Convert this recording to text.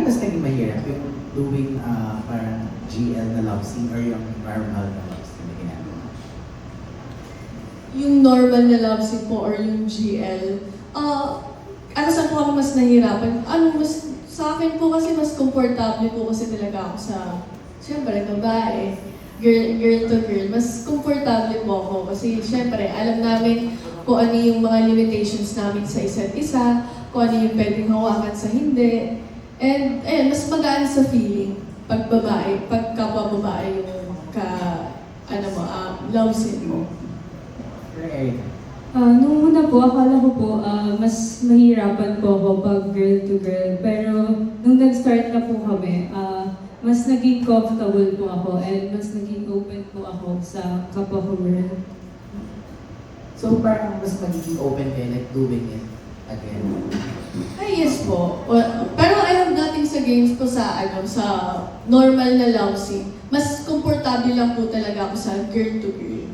mas naging mahirap yung doing parang GL na love scene or yung normal na love scene na ginagawa? Yung normal na love scene po or yung GL, ano saan po ako mas nahihirapan? Mas, sa akin po kasi mas komportable po kasi talaga ako sa, siyempre, babae, girl to girl. Mas komportable po ako kasi siyempre, alam namin kung ano yung mga limitations namin sa isa't isa, kung ano yung pwedeng hawakan sa hindi. And, ayun, mas magaan sa feeling pag babae, pag kapwa babae yung love scene mo. Right. Nung una po, akala ko po, mas mahirapan po ako pag girl to girl. Pero nung nag-start na po kami, mas naging comfortable po ako and mas naging open po ako sa kapwa ko girl. So parang mas magiging open kayo like doing it again? Ay, yes po. Pero I have nothing sa games po sa normal na love scene. Mas komportable lang po talaga ako sa girl to girl.